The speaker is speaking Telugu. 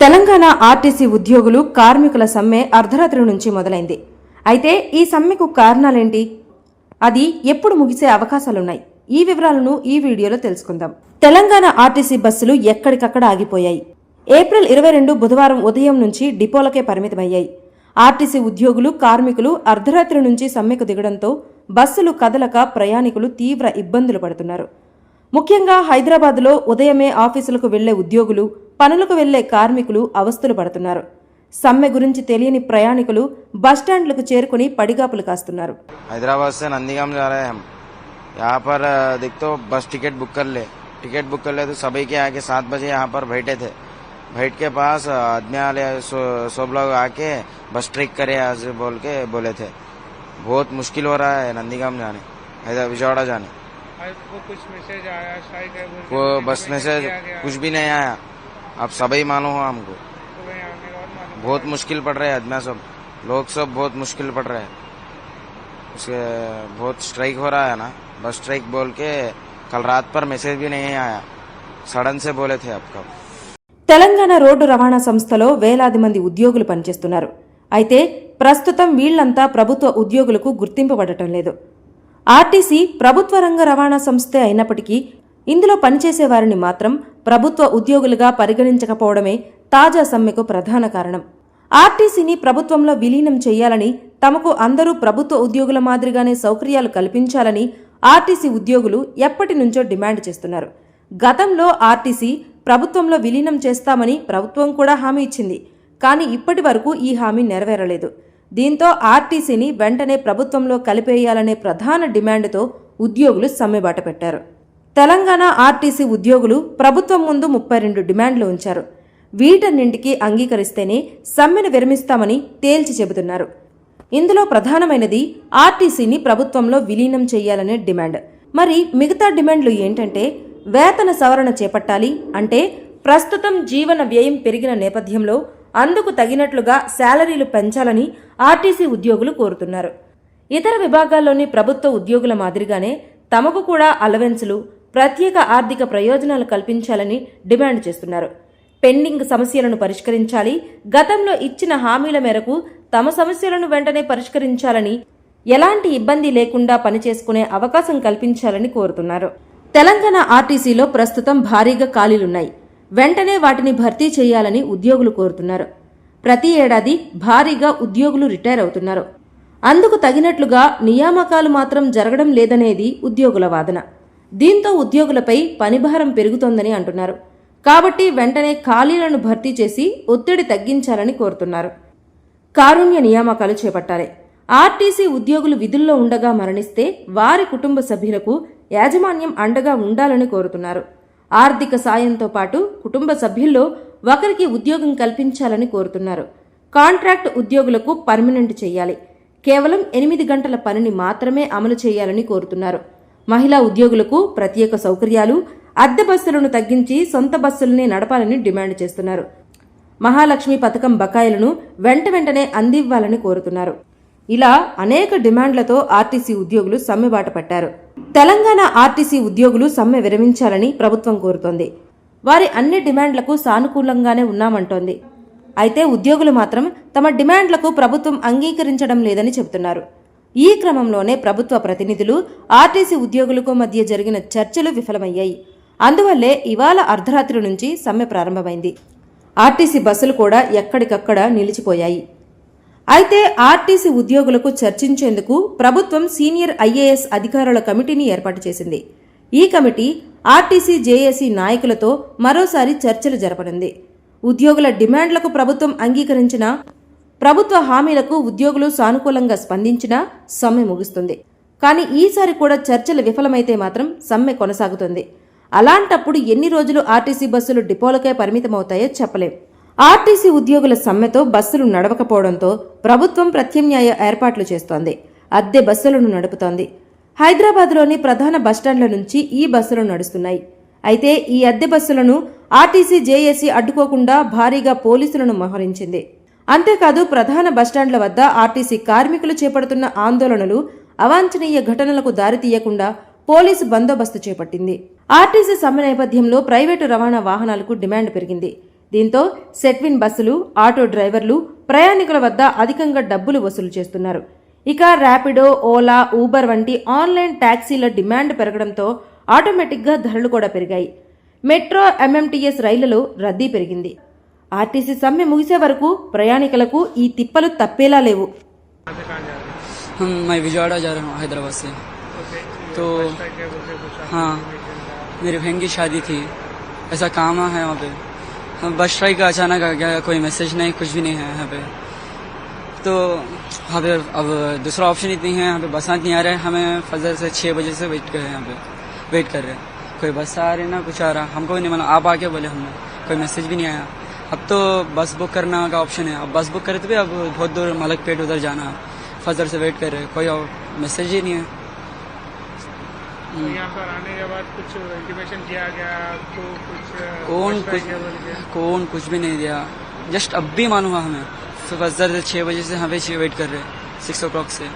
తెలంగాణ ఆర్టీసీ ఉద్యోగులు కార్మికుల సమ్మె అర్ధరాత్రి నుంచి మొదలైంది. అయితే ఈ సమ్మెకు కారణాలేంటి, అది ఎప్పుడు ముగిసే అవకాశాలున్నాయి, ఈ వివరాలను ఈ వీడియోలో తెలుసుకుందాం. తెలంగాణ ఆర్టీసీ బస్సులు ఎక్కడికక్కడ ఆగిపోయాయి. ఏప్రిల్ 22 బుధవారం ఉదయం నుంచి డిపోలకే పరిమితమయ్యాయి. ఆర్టీసీ ఉద్యోగులు కార్మికులు అర్ధరాత్రి నుంచి సమ్మెకు దిగడంతో బస్సులు కదలక ప్రయాణికులు తీవ్ర ఇబ్బందులు పడుతున్నారు. ముఖ్యంగా హైదరాబాద్లో ఉదయమే ఆఫీసులకు వెళ్లే ఉద్యోగులు, పనులకు వెళ్లే కార్మికులు అవస్థలు పడుతున్నారు. సమ్మె గురించి తెలియని ప్రయాణికులు బస్టాండ్లకు చేరుకుని పడిగాపులు కాస్తున్నారు. హైదరాబాద్ से नंदीगाम जा रहे हैं हम। यहाँ पर देख तो बस टिकट बुक कर ले तो सभी के आके 7 बजे यहाँ पर बैठे थे। बैठ के पास आदमी वाले सब लोग आके बस ट्रिक करे आज बोल के बोले थे। बहुत मुश्किल हो रहा है नंदीगाम जाने, विजयवाड़ा जाने। वो कुछ मैसेज आया स्ट्राइक है, वो बस में से कुछ भी नहीं आया। अब सभी मालूम हो हमको, बहुत मुश्किल पड़ रहा है आदमी, सब लोग सब बहुत मुश्किल पड़ रहे हैं। उसके बहुत स्ट्राइक हो रहा है ना, बस स्ट्राइक बोल के कल रात पर मैसेज भी नहीं आया, सडन से बोले थे आपको। తెలంగాణ రోడ్డు రవాణా సంస్థలో వేలాది మంది ఉద్యోగులు పనిచేస్తున్నారు. అయితే ప్రస్తుతం వీళ్లంతా ప్రభుత్వ ఉద్యోగులకు గుర్తింపబడటం లేదు. ఆర్టీసీ ప్రభుత్వ రంగ రవాణా సంస్థే అయినప్పటికీ ఇందులో పనిచేసే వారిని మాత్రం ప్రభుత్వ ఉద్యోగులుగా పరిగణించకపోవడమే తాజా సమ్మెకు ప్రధాన కారణం. ఆర్టీసీని ప్రభుత్వంలో విలీనం చేయాలని, తమకు అందరూ ప్రభుత్వ ఉద్యోగుల మాదిరిగానే సౌకర్యాలు కల్పించాలని ఆర్టీసీ ఉద్యోగులు ఎప్పటి నుంచో డిమాండ్ చేస్తున్నారు. గతంలో ఆర్టీసీ ప్రభుత్వంలో విలీనం చేస్తామని ప్రభుత్వం కూడా హామీ ఇచ్చింది. కానీ ఇప్పటి వరకు ఈ హామీ నెరవేరలేదు. దీంతో ఆర్టీసీని వెంటనే ప్రభుత్వంలో కలిపేయాలనే ప్రధాన డిమాండ్తో ఉద్యోగులు సమ్మెబాట పెట్టారు. తెలంగాణ ఆర్టీసీ ఉద్యోగులు ప్రభుత్వం ముందు 32 డిమాండ్లు ఉంచారు. వీటన్నింటికీ అంగీకరిస్తేనే సమ్మెను విరమిస్తామని తేల్చి చెబుతున్నారు. ఇందులో ప్రధానమైనది ఆర్టీసీని ప్రభుత్వంలో విలీనం చేయాలనే డిమాండ్. మరి మిగతా డిమాండ్లు ఏంటంటే, వేతన సవరణ చేపట్టాలి, అంటే ప్రస్తుతం జీవన వ్యయం పెరిగిన నేపథ్యంలో అందుకు తగినట్లుగా శాలరీలు పెంచాలని ఆర్టీసీ ఉద్యోగులు కోరుతున్నారు. ఇతర విభాగాల్లోని ప్రభుత్వ ఉద్యోగుల మాదిరిగానే తమకు కూడా అలవెన్సులు, ప్రత్యేక ఆర్థిక ప్రయోజనాలు కల్పించాలని డిమాండ్ చేస్తున్నారు. పెండింగ్ సమస్యలను పరిష్కరించాలి, గతంలో ఇచ్చిన హామీల మేరకు తమ సమస్యలను వెంటనే పరిష్కరించాలని, ఎలాంటి ఇబ్బంది లేకుండా పనిచేసుకునే అవకాశం కల్పించాలని కోరుతున్నారు. తెలంగాణ ఆర్టీసీలో ప్రస్తుతం భారీగా ఖాళీలున్నాయి. వెంటనే వాటిని భర్తీ చేయాలని ఉద్యోగులు కోరుతున్నారు. ప్రతి ఏడాది భారీగా ఉద్యోగులు రిటైర్ అవుతున్నారు. అందుకు తగినట్లుగా నియామకాలు మాత్రం జరగడం లేదనేది ఉద్యోగుల వాదన. దీంతో ఉద్యోగులపై పనిభారం పెరుగుతోందని అంటున్నారు. కాబట్టి వెంటనే ఖాళీలను భర్తీ చేసి ఒత్తిడి తగ్గించాలని కోరుతున్నారు. కారుణ్య నియామకాలు చేపట్టాలి. ఆర్టీసీ ఉద్యోగులు విధుల్లో ఉండగా మరణిస్తే వారి కుటుంబ సభ్యులకు యాజమాన్యం అండగా ఉండాలని కోరుతున్నారు. ఆర్థిక సాయంతో పాటు కుటుంబ సభ్యుల్లో ఒకరికి ఉద్యోగం కల్పించాలని కోరుతున్నారు. కాంట్రాక్ట్ ఉద్యోగులకు పర్మనెంట్ చేయాలి. కేవలం 8 గంటల పనిని మాత్రమే అమలు చేయాలని కోరుతున్నారు. మహిళా ఉద్యోగులకు ప్రత్యేక సౌకర్యాలు, అద్దె బస్సులను తగ్గించి సొంత బస్సులనే నడపాలని డిమాండ్ చేస్తున్నారు. మహాలక్ష్మి పథకం బకాయిలను వెంటనే అందివ్వాలని కోరుతున్నారు. ఇలా అనేక డిమాండ్లతో ఆర్టీసీ ఉద్యోగులు సమ్మెబాట పట్టారు. తెలంగాణ ఆర్టీసీ ఉద్యోగులు సమ్మె విరమించాలని ప్రభుత్వం కోరుతోంది. వారి అన్ని డిమాండ్లకు సానుకూలంగానే ఉన్నామంటోంది. అయితే ఉద్యోగులు మాత్రం తమ డిమాండ్లకు ప్రభుత్వం అంగీకరించడం లేదని చెబుతున్నారు. ఈ క్రమంలోనే ప్రభుత్వ ప్రతినిధులు, ఆర్టీసీ ఉద్యోగులకు మధ్య జరిగిన చర్చలు విఫలమయ్యాయి. అందువల్లే ఇవాళ అర్ధరాత్రి నుంచి సమ్మె ప్రారంభమైంది. ఆర్టీసీ బస్సులు కూడా ఎక్కడికక్కడ నిలిచిపోయాయి. అయితే ఆర్టీసీ ఉద్యోగులకు చర్చించేందుకు ప్రభుత్వం సీనియర్ ఐఏఎస్ అధికారుల కమిటీని ఏర్పాటు చేసింది. ఈ కమిటీ ఆర్టీసీ జేఏసీ నాయకులతో మరోసారి చర్చలు జరపనుంది. ఉద్యోగుల డిమాండ్లకు ప్రభుత్వం అంగీకరించినా, ప్రభుత్వ హామీలకు ఉద్యోగులు సానుకూలంగా స్పందించినా సమ్మె ముగుస్తుంది. కానీ ఈసారి కూడా చర్చలు విఫలమైతే మాత్రం సమ్మె కొనసాగుతుంది. అలాంటప్పుడు ఎన్ని రోజులు ఆర్టీసీ బస్సులు డిపోలకే పరిమితమవుతాయో చెప్పలేం. ఆర్టీసీ ఉద్యోగుల సమ్మెతో బస్సులు నడవకపోవడంతో ప్రభుత్వం ప్రత్యామ్నాయ ఏర్పాట్లు చేస్తోంది. అద్దె బస్సులను నడుపుతోంది. హైదరాబాద్లోని ప్రధాన బస్టాండ్ల నుంచి ఈ బస్సులు నడుస్తున్నాయి. అయితే ఈ అద్దె బస్సులను ఆర్టీసీ జేఏసీ అడ్డుకోకుండా భారీగా పోలీసులను మోహరించింది. అంతేకాదు ప్రధాన బస్టాండ్ల వద్ద ఆర్టీసీ కార్మికులు చేపడుతున్న ఆందోళనలు అవాంఛనీయ ఘటనలకు దారితీయకుండా పోలీసు బందోబస్తు చేపట్టింది. ఆర్టీసీ సమ్మె నేపథ్యంలో ప్రైవేటు రవాణా వాహనాలకు డిమాండ్ పెరిగింది. దీంతో సెట్విన్ బస్సులు, ఆటో డ్రైవర్లు ప్రయాణికుల వద్ద అధికంగా డబ్బులు వసూలు చేస్తున్నారు. ఇక ర్యాపిడో, ఓలా, ఊబర్ వంటి ఆన్లైన్ ట్యాక్సీల డిమాండ్ పెరగడంతో ఆటోమేటిక్గా ధరలు కూడా పెరిగాయి. మెట్రో, ఎంఎంటీఎస్ రైళ్లలో రద్దీ పెరిగింది. ఆర్టీసీ సమ్మె ముగిసే వరకు ప్రయాణికులకు ఈ తిప్పలు తప్పేలా లేవు. कहाँ से कहाँ जा रहे हैं? मैं विजयवाड़ा जा रहा हूँ हैदराबाद से। ओके, तो बस स्ट्राइक के बोलते कुछ आपको हाँ, information मिला? मेरी बहन की शादी थी, ऐसा काम है वहाँ पे। हम बस स्ट्राइक का अचानक आ गया, कोई मैसेज नहीं, कुछ भी नहीं है यहाँ पे। तो वहाँ पे अब दूसरा ऑप्शन इतनी है, यहाँ पे बस नहीं आ रहे हैं, हमें फजर से 6 बजे से वेट कर रहे हैं, यहाँ पे वेट कर रहे हैं। कोई बस आ रही ना कुछ आ रहा, हमको भी नहीं मालूम। आप आके बोले, हमने कोई मैसेज भी नहीं आया। अब तो बस बुक करना का ऑप्शन है, अब बस बुक करे तो भी अब बहुत दूर मलकपेट उधर जाना, फजर से वेट कर रहे हैं, कोई मैसेज ही नहीं है। तो यहाँ पर आने के बाद कुछ इंटीमेशन दिया गया आपको? कुछ कौन बस कुछ स्ट्राइक के बोल के? कौन कुछ भी नहीं दिया, जस्ट अब भी मालूम हुआ हमें। फजर से 6 बजे से यहाँ पे वेट कर रहे हैं, 6 o'clock से।